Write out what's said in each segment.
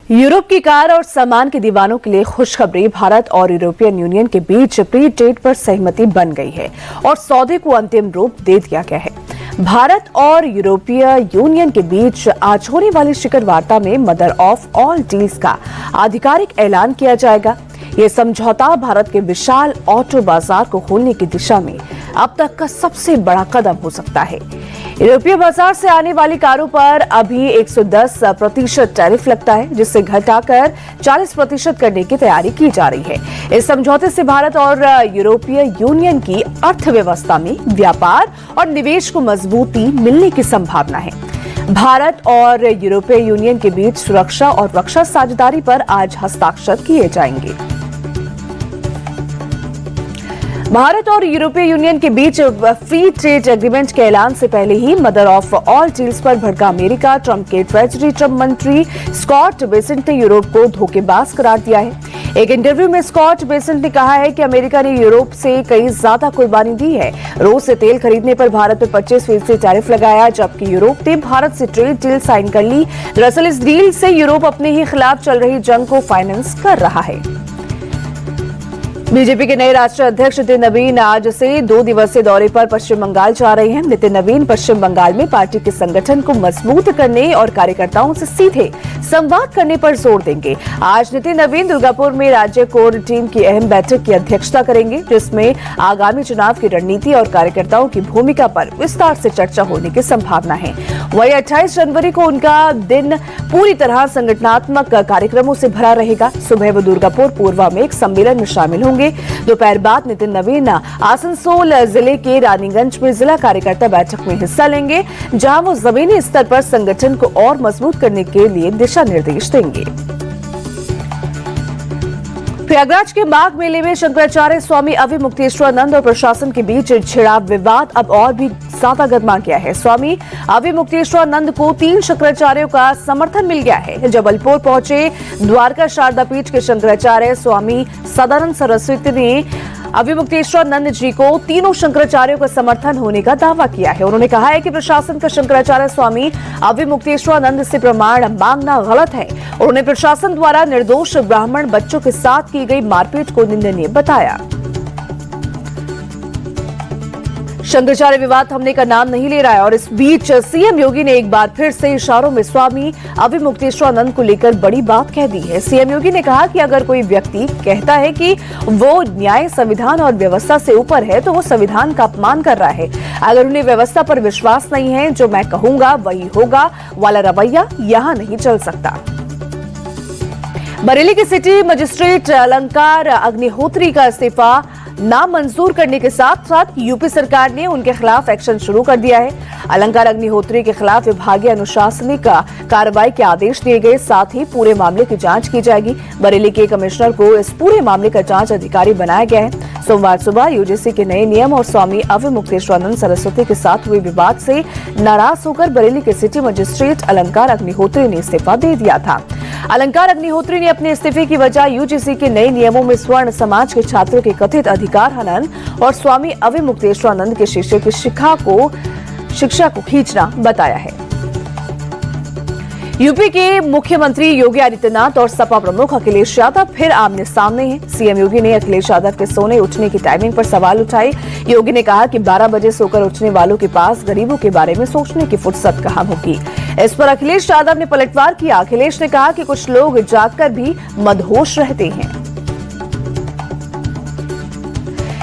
Europe की car और सामान के दीवानों के लिए खुशखबरी। भारत और यूरोपियन यूनियन के बीच प्री ट्रेड पर सहमति बन गई है और सौदे को अंतिम रूप दे दिया गया है। भारत और यूरोपीय यूनियन के बीच आज होने वाली शिखर वार्ता में मदर ऑफ ऑल डील्स का आधिकारिक ऐलान किया जाएगा। ये समझौता भारत के विशाल ऑटो बाजार को खोलने की दिशा में अब तक का सबसे बड़ा कदम हो सकता है। यूरोपीय बाजार से आने वाली कारों पर अभी 110% टैरिफ लगता है, जिससे घटाकर 40% करने की तैयारी की जा रही है। इस समझौते से भारत और यूरोपीय यूनियन की अर्थव्यवस्था में व्यापार और निवेश को मजबूती मिलने की संभावना है। भारत और यूरोपीय यूनियन के बीच सुरक्षा और रक्षा साझेदारी पर आज हस्ताक्षर किए जाएंगे। भारत और यूरोपीय यूनियन के बीच फ्री ट्रेड एग्रीमेंट के ऐलान से पहले ही मदर ऑफ ऑल डील्स पर भड़का अमेरिका ट्रंप के ट्रेजरी ट्रंप मंत्री स्कॉट बेसेंट ने यूरोप को धोखेबाज करार दिया है। एक इंटरव्यू में स्कॉट बेसेंट ने कहा है कि अमेरिका ने यूरोप से कई ज्यादा कुर्बानी दी है। रूस से तेल खरीदने पर भारत पर 25% टैरिफ लगाया, जबकि यूरोप ने भारत से ट्रेड डील साइन कर ली। दरअसल इस डील से यूरोप अपने ही खिलाफ चल रही जंग को फाइनेंस कर रहा है। बीजेपी के नए राष्ट्रीय अध्यक्ष नितिन नवीन आज से 2 दिवसीय दौरे पर पश्चिम बंगाल जा रहे हैं। नितिन नवीन पश्चिम बंगाल में पार्टी के संगठन को मजबूत करने और कार्यकर्ताओं से सीधे संवाद करने पर जोर देंगे। आज नितिन नवीन दुर्गापुर में राज्य कोर टीम की अहम बैठक की अध्यक्षता करेंगे, जिसमें आगामी चुनाव की रणनीति और कार्यकर्ताओं की भूमिका पर विस्तार से चर्चा होने की संभावना है। वहीं 28 जनवरी को उनका दिन पूरी तरह संगठनात्मक कार्यक्रमों से भरा रहेगा। सुबह वो दुर्गापुर पूर्वा में एक सम्मेलन में शामिल होंगे। दोपहर बाद नितिन नवीन आसनसोल जिले के रानीगंज में जिला कार्यकर्ता बैठक में हिस्सा लेंगे, जहां वो जमीनी स्तर पर संगठन को और मजबूत करने के लिए दिशा निर्देश देंगे। प्रयागराज के माघ मेले में शंकराचार्य स्वामी अविमुक्तेश्वरानंद और प्रशासन के बीच छिड़ा विवाद अब और भी ज्यादा गर्मा गया है। स्वामी अविमुक्तेश्वरानंद को 3 शंकराचार्यों का समर्थन मिल गया है। जबलपुर पहुंचे द्वारका शारदा पीठ के शंकराचार्य स्वामी सदानंद सरस्वती ने अविमुक्तेश्वरानंद जी को तीनों शंकराचार्यों का समर्थन होने का दावा किया है। उन्होंने कहा है कि प्रशासन का शंकराचार्य स्वामी अविमुक्तेश्वरानंद से प्रमाण मांगना गलत है। उन्होंने प्रशासन द्वारा निर्दोष ब्राह्मण बच्चों के साथ की गई मारपीट को निंदनीय बताया। शंकराचार्य विवाद थमने का नाम नहीं ले रहा है और इस बीच सीएम योगी ने एक बार फिर से इशारों में स्वामी अविमुक्तेश्वरानंद को लेकर बड़ी बात कह दी है। सीएम योगी ने कहा कि अगर कोई व्यक्ति कहता है कि वो न्याय, संविधान और व्यवस्था से ऊपर है, तो वो संविधान का अपमान कर रहा है। अगर उन्हें व्यवस्था पर विश्वास नहीं है, जो मैं कहूंगा वही होगा वाला रवैया यहाँ नहीं चल सकता। बरेली के सिटी मजिस्ट्रेट अलंकार अग्निहोत्री का इस्तीफा नामंजूर करने के साथ साथ यूपी सरकार ने उनके खिलाफ एक्शन शुरू कर दिया है। अलंकार अग्निहोत्री के खिलाफ विभागीय अनुशासनिक कार्रवाई के आदेश दिए गए, साथ ही पूरे मामले की जांच की जाएगी। बरेली के कमिश्नर को इस पूरे मामले का जांच अधिकारी बनाया गया है। सोमवार सुबह यूजीसी के नए नियम और स्वामी अविमुक्तेश्वरानंद सरस्वती के साथ हुए विवाद से नाराज होकर बरेली के सिटी मजिस्ट्रेट अलंकार अग्निहोत्री ने इस्तीफा दे दिया था। अलंकार अग्निहोत्री ने अपने इस्तीफे की वजह यूजीसी के नए नियमों में स्वर्ण समाज के छात्रों के कथित अधिकार हनन और स्वामी अविमुक्तेश्वरानंद के शिष्य की शिक्षा को खींचना बताया है। यूपी के मुख्यमंत्री योगी आदित्यनाथ और सपा प्रमुख अखिलेश यादव फिर आमने सामने हैं। सीएम योगी ने अखिलेश यादव के सोने उठने की टाइमिंग पर सवाल उठाए। योगी ने कहा कि 12 बजे सोकर उठने वालों के पास गरीबों के बारे में सोचने की फुर्सत कहां होगी। इस पर अखिलेश यादव ने पलटवार किया। अखिलेश ने कहा कि कुछ लोग जागकर भी मदहोश रहते हैं।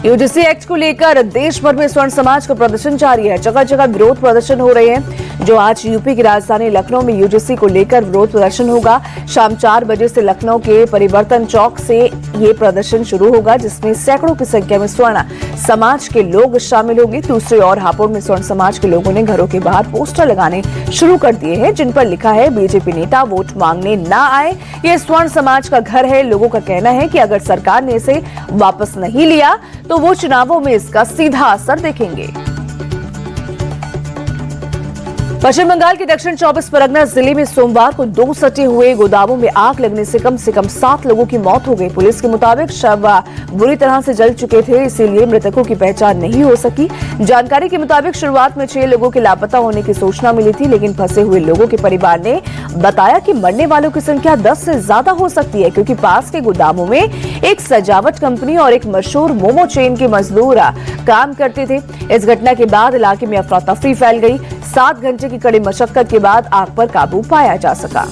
यूजीसी एक्ट को लेकर देश भर में स्वर्ण समाज का प्रदर्शन जारी है। जगह जगह विरोध प्रदर्शन हो रहे हैं। जो आज यूपी की राजधानी लखनऊ में यूजीसी को लेकर विरोध प्रदर्शन होगा। शाम 4 बजे से लखनऊ के परिवर्तन चौक से ये प्रदर्शन शुरू होगा, जिसमें सैकड़ों की संख्या में स्वर्ण समाज के लोग शामिल होंगे। दूसरी ओर हापुड़ में स्वर्ण समाज के लोगों ने घरों के बाहर पोस्टर लगाने शुरू कर दिए हैं, जिन पर लिखा है बीजेपी नेता वोट मांगने ना आए, ये स्वर्ण समाज का घर है। लोगों का कहना है कि अगर सरकार ने इसे वापस नहीं लिया तो वो चुनावों में इसका सीधा असर देखेंगे। पश्चिम बंगाल के दक्षिण 24 परगना जिले में सोमवार को 2 सटे हुए गोदामों में आग लगने से कम 7 लोगों की मौत हो गई। पुलिस के मुताबिक शव बुरी तरह से जल चुके थे, इसीलिए मृतकों की पहचान नहीं हो सकी। जानकारी के मुताबिक शुरुआत में 6 लोगों के लापता होने की सूचना मिली थी, लेकिन फंसे हुए लोगों के परिवार ने बताया कि मरने वालों की संख्या 10 से ज्यादा हो सकती है, क्योंकि पास के गोदामों में एक सजावट कंपनी और एक मशहूर मोमो चेन के मजदूर काम करते थे। इस घटना के बाद इलाके में अफरा तफरी फैल गई। 7 घंटे की कड़ी मशक्कत के बाद आग पर काबू पाया जा सका।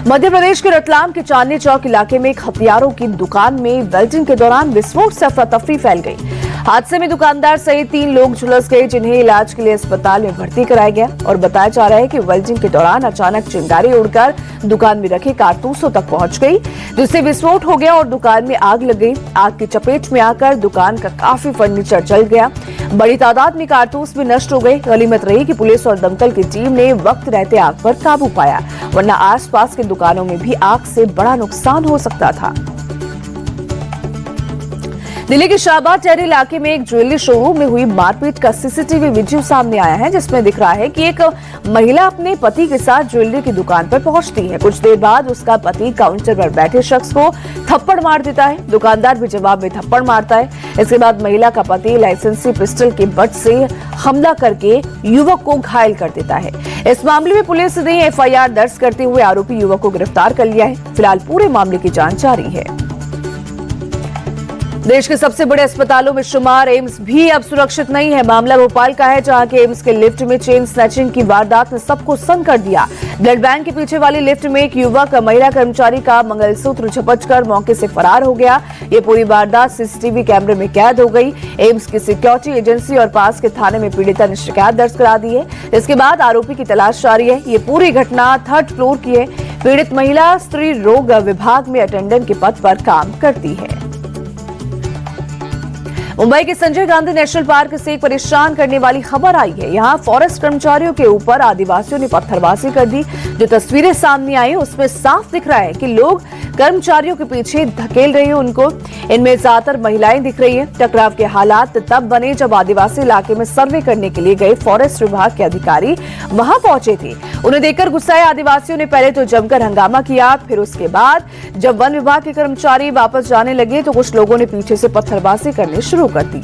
मध्य प्रदेश के रतलाम के चांदनी चौक इलाके में एक हथियारों की दुकान में वेल्डिंग के दौरान विस्फोट से अफरा तफरी फैल गई। हादसे में दुकानदार सहित 3 लोग झुलस गए, जिन्हें इलाज के लिए अस्पताल में भर्ती कराया गया। और बताया जा रहा है कि वेल्डिंग के दौरान अचानक चिंगारी उड़कर दुकान में रखे कारतूसों तक पहुंच गई, जिससे विस्फोट हो गया और दुकान में आग लग गई। आग की चपेट में आकर दुकान का काफी फर्नीचर जल गया। बड़ी तादाद में कारतूस भी नष्ट हो गए। गनीमत रही कि पुलिस और दमकल की टीम ने वक्त रहते आग पर काबू पाया, वरना आसपास की दुकानों में भी आग से बड़ा नुकसान हो सकता था। दिल्ली के शाहबाद टेहरी इलाके में एक ज्वेलरी शोरूम में हुई मारपीट का सीसीटीवी वीडियो सामने आया है, जिसमें दिख रहा है कि एक महिला अपने पति के साथ ज्वेलरी की दुकान पर पहुंचती है। कुछ देर बाद उसका पति काउंटर पर बैठे शख्स को थप्पड़ मार देता है। दुकानदार भी जवाब में थप्पड़ मारता है। इसके बाद महिला का पति लाइसेंसी पिस्टल के बट से हमला करके युवक को घायल कर देता है। इस मामले में पुलिस ने एफआईआर दर्ज करते हुए आरोपी युवक को गिरफ्तार कर लिया है। फिलहाल पूरे मामले की जांच जारी है। देश के सबसे बड़े अस्पतालों में शुमार एम्स भी अब सुरक्षित नहीं है। मामला भोपाल का है, जहां के एम्स के लिफ्ट में चेन स्नैचिंग की वारदात ने सबको सन्न कर दिया। ब्लड बैंक के पीछे वाली लिफ्ट में एक युवक महिला कर्मचारी का मंगलसूत्र झपटकर मौके से फरार हो गया। ये पूरी वारदात सीसीटीवी कैमरे में कैद हो गई। एम्स की सिक्योरिटी एजेंसी और पास के थाने में पीड़िता ने शिकायत दर्ज करा दी है। इसके बाद आरोपी की तलाश जारी है। ये पूरी घटना 3rd फ्लोर की है। पीड़ित महिला स्त्री रोग विभाग में अटेंडेंट के पद पर काम करती है। मुंबई के संजय गांधी नेशनल पार्क से एक परेशान करने वाली खबर आई है। यहां फॉरेस्ट कर्मचारियों के ऊपर आदिवासियों ने पत्थरबाजी कर दी। जो तस्वीरें सामने आई उसमें साफ दिख रहा है कि लोग कर्मचारियों के पीछे धकेल रहे हैं उनको। इनमें ज्यादातर महिलाएं दिख रही हैं। टकराव के हालात तब बने जब आदिवासी इलाके में सर्वे करने के लिए गए फॉरेस्ट विभाग के अधिकारी वहां पहुंचे थे। उन्हें देखकर गुस्साए आदिवासियों ने पहले तो जमकर हंगामा किया, फिर उसके बाद जब वन विभाग के कर्मचारी वापस जाने लगे तो कुछ लोगों ने पीछे से पत्थरबाजी करनी शुरू कर दी।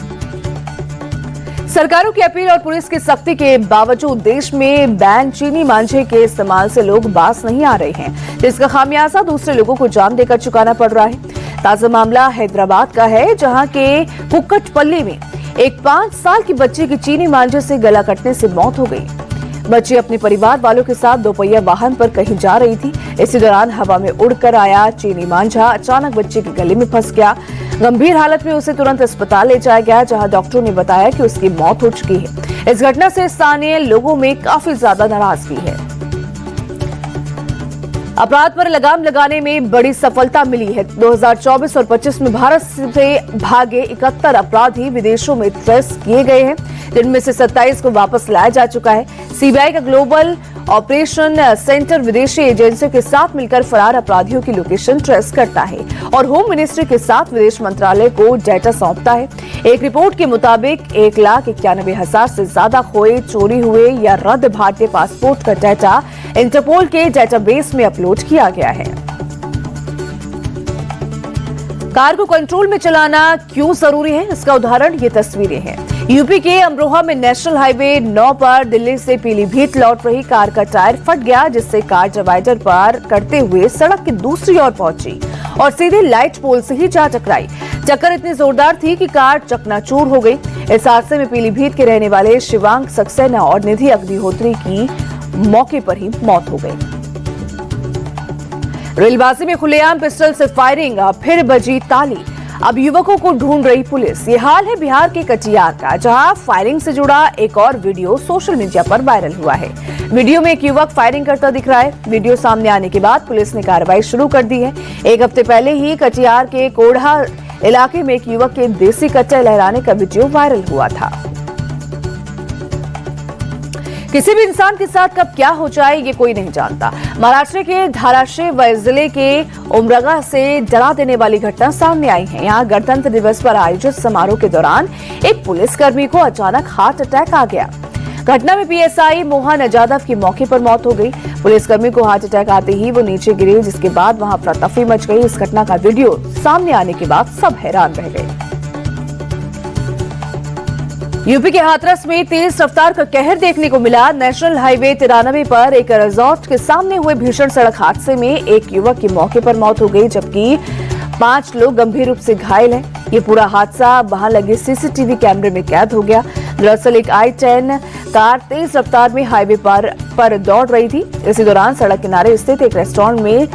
सरकारों की अपील और पुलिस की सख्ती के बावजूद देश में बैन चीनी मांझे के इस्तेमाल से लोग बाज नहीं आ रहे हैं, जिसका खामियाजा दूसरे लोगों को जान देकर चुकाना पड़ रहा है। ताजा मामला हैदराबाद का है, जहां के कुक्कटपल्ली में एक 5 साल की बच्ची की चीनी मांझे से गला कटने से मौत हो गई। बच्ची अपने परिवार वालों के साथ दोपहिया वाहन पर कहीं जा रही थी। इसी दौरान हवा में उड़कर आया चीनी मांझा अचानक बच्ची के गले में फंस गया। गंभीर हालत में उसे तुरंत अस्पताल ले जाया गया, जहां डॉक्टरों ने बताया कि उसकी मौत हो चुकी है। इस घटना से स्थानीय लोगों में काफी ज्यादा नाराजगी है। अपराध पर लगाम लगाने में बड़ी सफलता मिली है। 2024 और 25 में भारत से भागे 71 अपराधी विदेशों में ट्रेस किए गए हैं, जिनमें से 27 को वापस लाया जा चुका है। सीबीआई का ग्लोबल ऑपरेशन सेंटर विदेशी एजेंसियों के साथ मिलकर फरार अपराधियों की लोकेशन ट्रेस करता है और होम मिनिस्ट्री के साथ विदेश मंत्रालय को डेटा सौंपता है। एक रिपोर्ट के मुताबिक 1,91,000 से ज्यादा खोए, चोरी हुए या रद्द भारतीय पासपोर्ट का डेटा इंटरपोल के डेटाबेस में अपलोड किया गया है। कार को कंट्रोल में चलाना क्यों जरूरी है, इसका उदाहरण ये तस्वीरें हैं। यूपी के अमरोहा में नेशनल हाईवे 9 पर दिल्ली से पीलीभीत लौट रही कार का टायर फट गया, जिससे कार डिवाइडर पार करते हुए सड़क की दूसरी ओर पहुंची और सीधे लाइट पोल से ही जा टकराई। टक्कर इतनी जोरदार थी कि कार चकनाचूर हो गई। इस हादसे में पीलीभीत के रहने वाले शिवांग सक्सेना और निधि अग्निहोत्री की मौके पर ही मौत हो गई। रेलबाजी में खुलेआम पिस्टल से फायरिंग, फिर बजी ताली। अब युवकों को ढूंढ रही पुलिस। ये हाल है बिहार के कटिहार का, जहां फायरिंग से जुड़ा एक और वीडियो सोशल मीडिया पर वायरल हुआ है। वीडियो में एक युवक फायरिंग करता दिख रहा है। वीडियो सामने आने के बाद पुलिस ने कार्रवाई शुरू कर दी है। 1 हफ्ते पहले ही कटिहार के कोढ़ा इलाके में एक युवक के देसी कट्टे लहराने का वीडियो वायरल हुआ था। किसी भी इंसान के साथ कब क्या हो जाए ये कोई नहीं जानता। महाराष्ट्र के धाराशिव जिले के उमरगा से डरा देने वाली घटना सामने आई है। यहाँ गणतंत्र दिवस पर आयोजित समारोह के दौरान एक पुलिसकर्मी को अचानक हार्ट अटैक आ गया। घटना में पीएसआई मोहन जाधव की मौके पर मौत हो गई। पुलिसकर्मी को हार्ट अटैक आते ही वो नीचे गिरे, जिसके बाद वहां अफरा-तफरी मच गई। इस घटना का वीडियो सामने आने के बाद सब हैरान रह गए। यूपी के हाथरस में तेज रफ्तार का कहर देखने को मिला। नेशनल हाईवे 93 पर एक रिजॉर्ट के सामने हुए भीषण सड़क हादसे में एक युवक की मौके पर मौत हो गई, जबकि 5 लोग गंभीर रूप से घायल हैं। ये पूरा हादसा वहां लगे सीसीटीवी कैमरे में कैद हो गया। दरअसल एक i10 कार तेज रफ्तार में हाईवे पर दौड़ रही थी। इसी दौरान सड़क किनारे स्थित एक रेस्टोरेंट में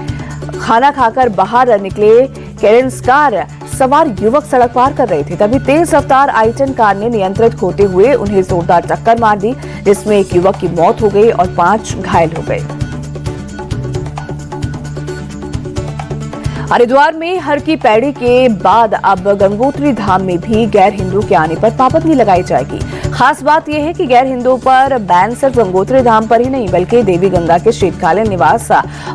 खाना खाकर बाहर निकले कैरेंस कार सवार युवक सड़क पार कर रहे थे, तभी तेज रफ्तार i10 कार ने नियंत्रण खोते हुए उन्हें जोरदार टक्कर मार दी, जिसमें एक युवक की मौत हो गई और 5 घायल हो गए। हरिद्वार में हर की पैड़ी के बाद अब गंगोत्री धाम में भी गैर हिंदू के आने पर पाबंदी लगाई जाएगी। खास बात यह है कि गैर हिंदुओं पर बैन सिर्फ गंगोत्री धाम पर ही नहीं, बल्कि देवी गंगा के शीतकालीन निवास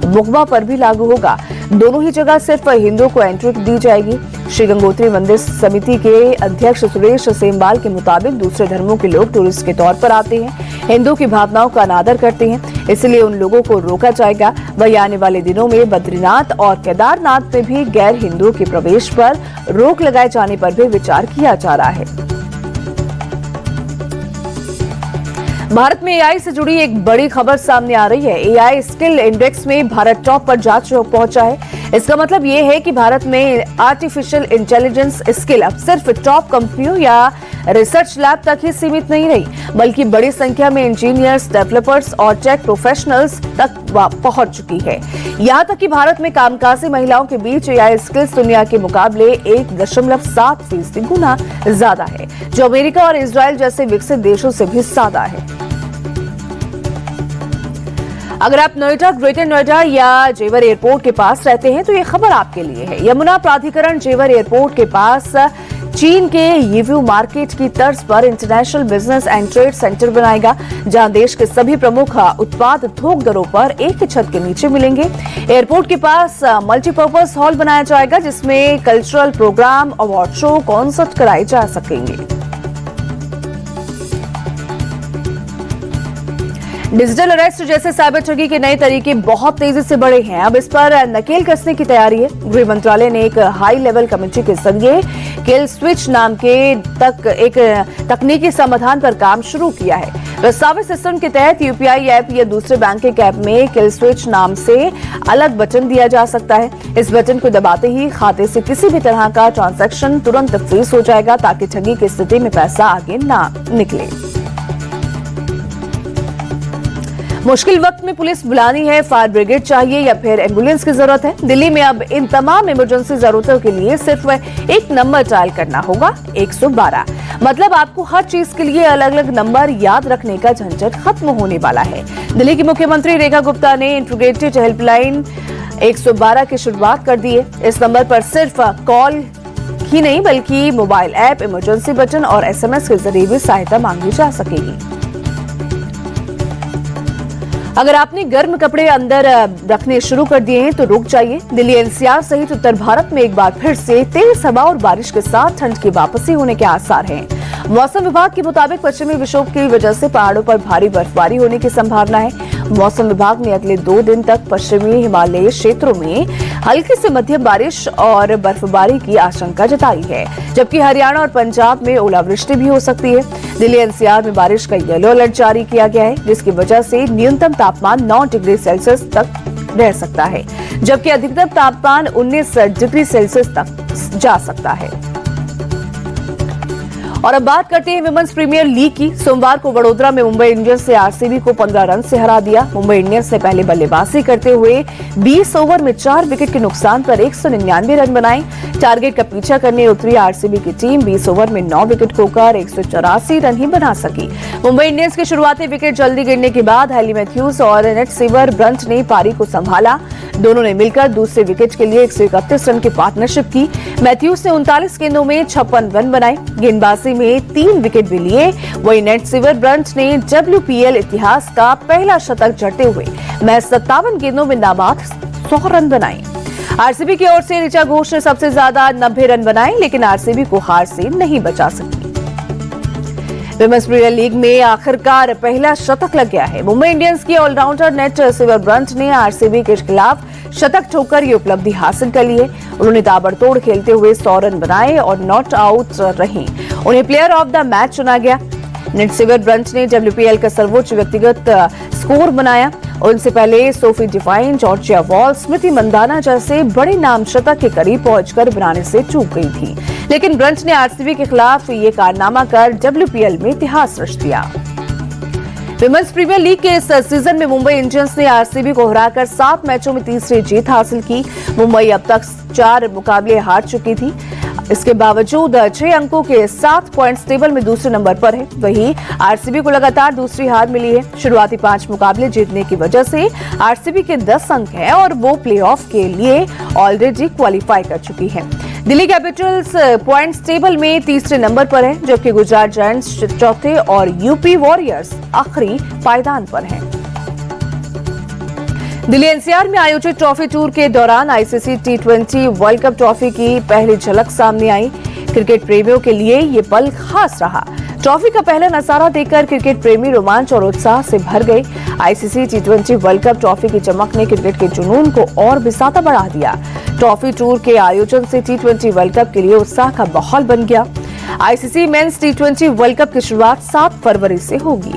मुखबा पर भी लागू होगा। दोनों ही जगह सिर्फ हिंदुओं को एंट्री दी जाएगी। श्री गंगोत्री मंदिर समिति के अध्यक्ष सुरेश सेमवाल के मुताबिक दूसरे धर्मों के लोग टूरिस्ट के तौर पर आते हैं, हिंदू की भावनाओं का अनादर करते हैं, इसलिए उन लोगों को रोका जाएगा। वहीं आने वाले दिनों में बद्रीनाथ और केदारनाथ में भी गैर हिंदुओं के प्रवेश पर रोक लगाए जाने पर भी विचार किया जा रहा है। भारत में एआई से जुड़ी एक बड़ी खबर सामने आ रही है। एआई स्किल इंडेक्स में भारत टॉप पर जा पहुंचा है। इसका मतलब ये है कि भारत में आर्टिफिशियल इंटेलिजेंस स्किल अब सिर्फ टॉप कंपनियों या रिसर्च लैब तक ही सीमित नहीं रही, बल्कि बड़ी संख्या में इंजीनियर्स, डेवलपर्स और टेक प्रोफेशनल्स तक पहुंच चुकी है। यहां तक कि भारत में कामकाजी महिलाओं के बीच एआई स्किल्स दुनिया के मुकाबले 1.7% गुना ज्यादा है, जो अमेरिका और इजराइल जैसे विकसित देशों से भी ज्यादा है। अगर आप नोएडा, ग्रेटर नोएडा या जेवर एयरपोर्ट के पास रहते हैं तो ये खबर आपके लिए है। यमुना प्राधिकरण जेवर एयरपोर्ट के पास चीन के यीव्यू मार्केट की तर्ज पर international business and trade centre बनाएगा, जहां देश के सभी प्रमुख उत्पाद थोक दरों पर एक ही छत के नीचे मिलेंगे। एयरपोर्ट के पास मल्टीपर्पज हॉल बनाया जाएगा, जिसमें cultural programme, award show, concert कराए जा सकेंगे। डिजिटल अरेस्ट जैसे साइबर ठगी के नए तरीके बहुत तेजी से बढ़े हैं। अब इस पर नकेल कसने की तैयारी है। गृह मंत्रालय ने एक हाई लेवल कमेटी के जरिए किल स्विच नाम के एक तकनीकी समाधान पर काम शुरू किया है। प्रस्तावित सिस्टम के तहत यूपीआई ऐप या दूसरे बैंकिंग ऐप में किल स्विच नाम से अलग बटन दिया जा सकता है। इस बटन को दबाते ही खाते से किसी भी तरह का ट्रांजैक्शन तुरंत फ्रीज हो जाएगा, ताकि ठगी की स्थिति में पैसा आगे ना निकले। मुश्किल वक्त में पुलिस बुलानी है, फायर ब्रिगेड चाहिए या फिर एम्बुलेंस की जरूरत है। दिल्ली में अब इन तमाम इमरजेंसी जरूरतों के लिए सिर्फ एक नंबर डायल करना होगा, 112। मतलब आपको हर चीज के लिए अलग अलग नंबर याद रखने का झंझट खत्म होने वाला है। दिल्ली की मुख्यमंत्री रेखा गुप्ता ने इंटीग्रेटेड हेल्पलाइन 112 की शुरुआत कर दी है। इस नंबर पर सिर्फ कॉल ही नहीं, बल्कि मोबाइल ऐप, इमरजेंसी बटन और एसएमएस के जरिए भी सहायता मांगी जा सकेगी। अगर आपने गर्म कपड़े अंदर रखने शुरू कर दिए हैं तो रुक जाइए। दिल्ली एनसीआर सहित उत्तर भारत में एक बार फिर से तेज हवा और बारिश के साथ ठंड की वापसी होने के आसार हैं। मौसम विभाग के मुताबिक पश्चिमी विक्षोभ की वजह से पहाड़ों पर भारी बर्फबारी होने की संभावना है। मौसम विभाग ने अगले 2 दिन तक पश्चिमी हिमालयी क्षेत्रों में हल्की से मध्यम बारिश और बर्फबारी की आशंका जताई है, जबकि हरियाणा और पंजाब में ओलावृष्टि भी हो सकती है। दिल्ली एनसीआर में बारिश का येलो अलर्ट जारी किया गया है, जिसकी वजह से न्यूनतम तापमान 9 डिग्री सेल्सियस तक रह सकता है, जबकि अधिकतम तापमान 19 डिग्री सेल्सियस तक जा सकता है। और अब बात करते हैं विमेंस प्रीमियर लीग की। सोमवार को वडोदरा में मुंबई इंडियंस ने आरसीबी को 15 रन से हरा दिया। मुंबई इंडियंस ने पहले बल्लेबाजी करते हुए 20 ओवर में 4 विकेट के नुकसान पर 199 रन बनाए। टारगेट का पीछा करने उतरी आरसीबी की टीम 20 ओवर में 9 विकेट खोकर 184 रन ही बना सकी। मुंबई इंडियंस के शुरुआती विकेट जल्दी गिरने के बाद हैली मैथ्यूज और नेट सीवर ब्रंट ने पारी को संभाला। दोनों ने मिलकर दूसरे विकेट के लिए 131 रन की पार्टनरशिप की। मैथ्यूज ने 39 गेंदों में 56 रन बनाए, गेंदबाजी में 3 विकेट भी लिए। वहीं नेट सीवर ब्रंट ने WPL इतिहास का पहला शतक जड़ते हुए महज 57 गेंदों में नाबाद 100 रन बनाए। आरसीबी की ओर से ऋचा घोष ने सबसे ज्यादा 90 रन बनाए, लेकिन आरसीबी को हार से नहीं बचा सकी। विमेंस प्रीमियर लीग में आखिरकार पहला शतक लग गया है। मुंबई इंडियंस की ऑलराउंडर नेट सिवर ब्रंट ने आरसीबी के खिलाफ शतक ठोकर ये उपलब्धि हासिल कर ली है। उन्होंने ताबड़तोड़ खेलते हुए 100 रन बनाए और नॉट आउट रहीं। उन्हें प्लेयर ऑफ द मैच चुना गया। नेट सिवर ब्रंट ने डब्ल्यूपीएल का सर्वोच्च व्यक्तिगत स्कोर बनाया। उनसे पहले सोफी डिवाइन, जॉर्जिया वॉल, स्मृति मंदाना जैसे बड़े नाम शतक के करीब पहुंचकर बनाने से चूक गई थी, लेकिन ब्रंट ने आरसीबी के खिलाफ ये कारनामा कर डब्ल्यूपीएल में इतिहास रच दिया। विमेंस प्रीमियर लीग के इस सीजन में मुंबई इंडियंस ने आरसीबी को हराकर 7 मैचों में तीसरी जीत हासिल की। मुंबई अब तक 4 मुकाबले हार चुकी थी। इसके बावजूद 6 अंकों के 7 पॉइंट्स टेबल में दूसरे नंबर पर है। वहीं आरसीबी को लगातार दूसरी हार मिली है। शुरुआती 5 मुकाबले जीतने की वजह से आरसीबी के 10 अंक हैं और वो प्लेऑफ के लिए ऑलरेडी क्वालिफाई कर चुकी है। दिल्ली कैपिटल्स पॉइंट्स टेबल में तीसरे नंबर पर है, जबकि गुजरात जायंट्स चौथे और यूपी वॉरियर्स आखिरी पायदान पर हैं। दिल्ली एनसीआर में आयोजित ट्रॉफी टूर के दौरान आईसीसी टी20 वर्ल्ड कप ट्रॉफी की पहली झलक सामने आई। क्रिकेट प्रेमियों के लिए ये पल खास रहा। ट्रॉफी का पहला नजारा देखकर क्रिकेट प्रेमी रोमांच और उत्साह से भर गए। आईसीसी टी20 वर्ल्ड कप ट्रॉफी की चमक ने क्रिकेट के जुनून को और भी ज्यादा बढ़ा दिया। ट्रॉफी टूर के आयोजन से टी20 वर्ल्ड कप के लिए उत्साह का माहौल बन गया। आईसीसी मेंस टी20 वर्ल्ड कप की शुरुआत 7 फरवरी से होगी।